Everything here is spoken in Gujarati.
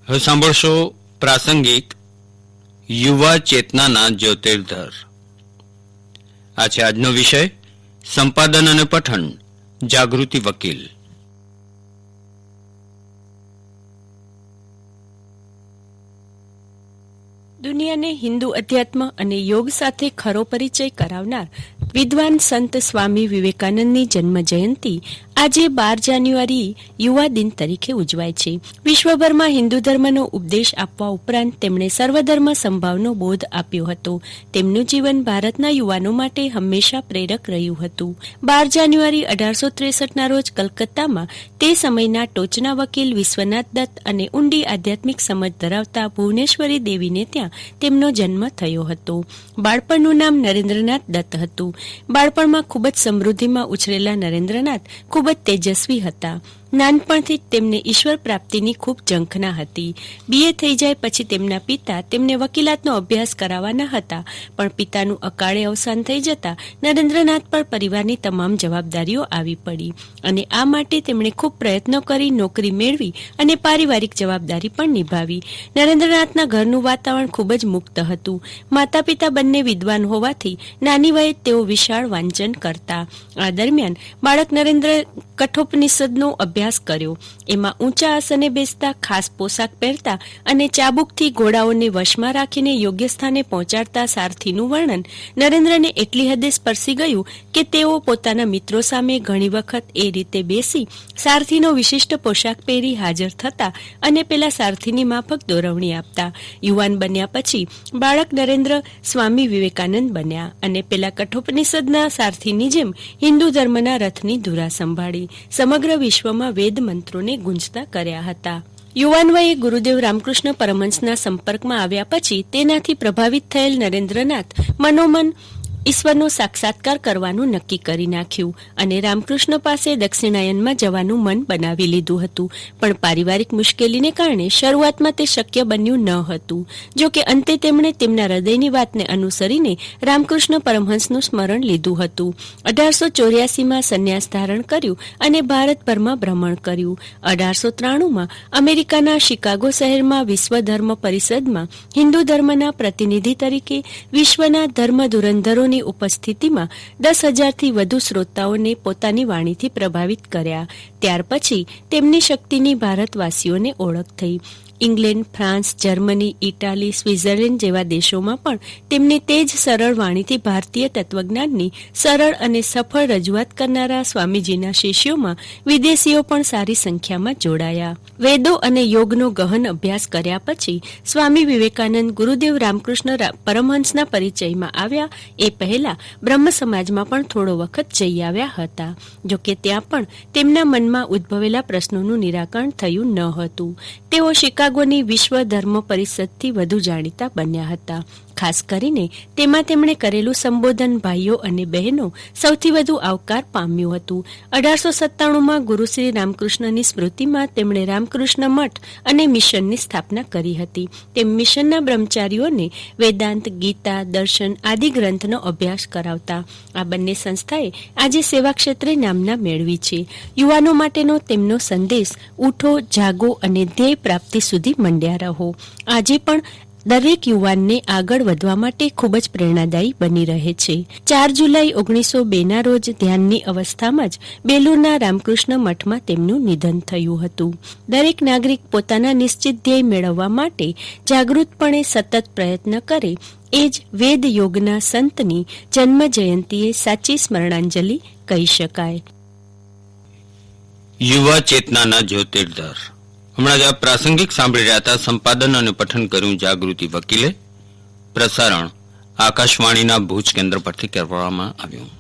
હવે સાંભળશો પ્રાસંગિક યુવા ચેતનાના જ્યોતિર્ધર. આ છે આજનો વિષય. સંપાદન અને પઠન જાગૃતિ વકીલ. દુનિયાને હિન્દુ અધ્યાત્મ અને યોગ સાથે ખરો પરિચય કરાવનાર વિદ્વાન સંત સ્વામી વિવેકાનંદની જન્મ જયંતિ આજે 12 જાન્યુઆરી યુવા દિન તરીકે ઉજવાય છે. વિશ્વભરમાં હિન્દુ ધર્મનો ઉપદેશ આપવા ઉપરાંત તેમણે સર્વધર્મ સંભાવનો બોધ આપ્યો હતો. તેમનું જીવન ભારતના યુવાનો માટે હંમેશા પ્રેરક રહ્યું હતું. 12 જાન્યુઆરી 1863ના રોજ કલકત્તામાં તે સમયના ટોચના વકીલ વિશ્વનાથ દત્ત અને ઊંડી આધ્યાત્મિક સમજ ધરાવતા ભુવનેશ્વરી દેવીને ત્યાં તેમનો જન્મ થયો હતો. બાળપણનું નામ નરેન્દ્રનાથ દત્ત હતું. બાળપણમાં ખૂબ જ સમૃદ્ધિમાં ઉછરેલા નરેન્દ્રનાથ ખૂબ જ તેજસ્વી હતા. નાનપણથી જ તેમને ઈશ્વર પ્રાપ્તિની ખૂબ ઝંખના હતી. BA થઈ જાય પછી તેમના પિતા તેમને વકીલાતનો અભ્યાસ કરાવવાના હતા, પણ પિતાનું અકાળે અવસાન થઈ જતા નરેન્દ્રનાથ પર પરિવારની તમામ જવાબદારીઓ આવી પડી અને આ માટે તેમણે ખૂબ પ્રયત્નો કરી નોકરી મેળવી અને પારિવારિક જવાબદારી પણ નિભાવી. નરેન્દ્રનાથના ઘરનું વાતાવરણ ખૂબ જ મુક્ત હતું. માતા પિતા બંને વિદ્વાન હોવાથી નાની વયે તેઓ વિશાળ વાંચન કરતા. આ દરમિયાન બાળક નરેન્દ્ર કઠોપનિષદનો અભ્યાસ કર્યો. એમાં ઊંચા આસને બેસતા, ખાસ પોશાક પહેરતા અને ચાબુકથી ઘોડાઓને વશમાં રાખીને યોગ્ય સ્થાને પહોંચાડતા સારથીનું વર્ણન નરેન્દ્રને એટલી હદે સ્પર્શી ગયું કે તેઓ પોતાના મિત્રો સામે ઘણી વખત એ રીતે બેસી સારથીનો વિશિષ્ટ પોશાક પહેરી હાજર થતા અને પેલા સારથીની માફક દોરવણી આપતા. યુવાન બન્યા પછી બાળક નરેન્દ્ર સ્વામી વિવેકાનંદ બન્યા અને પેલા કઠોપનિષદના સારથીની જેમ હિન્દુ ધર્મના રથની ધુરા સંભાળી સમગ્ર વિશ્વમાં વેદ મંત્રોને ગુંજતા કર્યા હતા. યુવાન વયે ગુરુદેવ રામકૃષ્ણ પરમહંસના સંપર્કમાં આવ્યા પછી તેનાથી પ્રભાવિત થયેલ નરેન્દ્રનાથ મનોમન ઈશ્વરનો સાક્ષાત્કાર કરવાનું નક્કી કરી નાખ્યું અને રામકૃષ્ણ પાસે દક્ષિણાયનમાં જવાનું મન બનાવી લીધું હતું. પણ પારિવારિક મુશ્કેલીને કારણે શરૂઆતમાં તે શક્ય બન્યું ન હતું. જો કે અંતે તેમણે તેમના હૃદયની વાતને અનુસરીને રામકૃષ્ણ પરમહંસનું સ્મરણ લીધું હતું. 1884માં સંન્યાસ ધારણ કર્યું અને ભારતભરમાં ભ્રમણ કર્યું. 1893માં અમેરિકાના શિકાગો શહેરમાં વિશ્વ ધર્મ પરિષદમાં હિન્દુ ધર્મના પ્રતિનિધિ તરીકે વિશ્વના ધર્મ ધુરંધરોની ઉપસ્થિતિમાં 10,000થી વધુ શ્રોતાઓને પોતાની વાણીથી પ્રભાવિત કર્યા. ત્યાર પછી તેમની શક્તિની ભારતવાસીઓને ઓળખ થઈ. England, France, Germany, Italy, Switzerland જેવા દેશોમાં પણ તેમની તે જ સરળ વાણીથી ભારતીય તત્વજ્ઞાનની સરળ અને સફળ રજૂઆત કરનારા સ્વામીજીના શિષ્યોમાં વિદેશીઓ પણ સારી સંખ્યામાં જોડાયા. વેદો અને યોગનો ગહન અભ્યાસ કર્યા પછી સ્વામી વિવેકાનંદ ગુરુદેવ રામકૃષ્ણ પરમહંસના પરિચયમાં આવ્યા. એ પહેલા બ્રહ્મ સમાજમાં પણ થોડો વખત જઈ આવ્યા હતા. જોકે ત્યાં પણ તેમના મનમાં ઉદ્ભવેલા પ્રશ્નોનું નિરાકરણ થયું ન હતું. તેઓ શિકાગોની વિશ્વ ધર્મ પરિષદથી વધુ જાણીતા બન્યા હતા. ખાસ કરીને તેમાં તેમણે કરેલું સંબોધન ભાઈઓ અને બહેનો સૌથી વધુ આવકાર પામ્યું હતું. 1897માં ગુરુ શ્રી રામકૃષ્ણની સ્મૃતિમાં તેમણે રામકૃષ્ણ મઠ અને મિશનની સ્થાપના કરી હતી. તેમ મિશનના બ્રહ્મચારીઓને વેદાંત, ગીતા, દર્શન આદિ ગ્રંથનો અભ્યાસ કરાવતા. આ બંને સંસ્થાએ આજે સેવા ક્ષેત્રે નામના મેળવી છે. યુવાનો માટેનો તેમનો સંદેશ ઉઠો, જાગો અને ધ્યેય પ્રાપ્તિ સુધી મંડ્યા રહો આજે પણ દરેક યુવાનને આગળ વધવા માટે ખૂબ જ પ્રેરણાદાયી બની રહે છે. 4 જુલાઈ 1902ના રોજ ધ્યાનની અવસ્થામાં જ બેલુરના રામકૃષ્ણ મઠમાં તેમનું નિધન થયું હતું. દરેક નાગરિક પોતાના નિશ્ચિત ધ્યેય મેળવવા માટે જાગૃતપણે સતત પ્રયત્ન કરે એ જ વેદ યોગના સંતની જન્મ જયંતિએ સાચી સ્મરણાંજલિ કહી શકાય. યુવા ચેતનાના જ્યોતિર્ધર. હમણાં જ આ પ્રાસંગિક સાંભળી રહ્યા હતા. સંપાદન અને પઠન કર્યું જાગૃતિ વકીલે. પ્રસારણ આકાશવાણીના ભુજ કેન્દ્ર પરથી કરવામાં આવ્યું.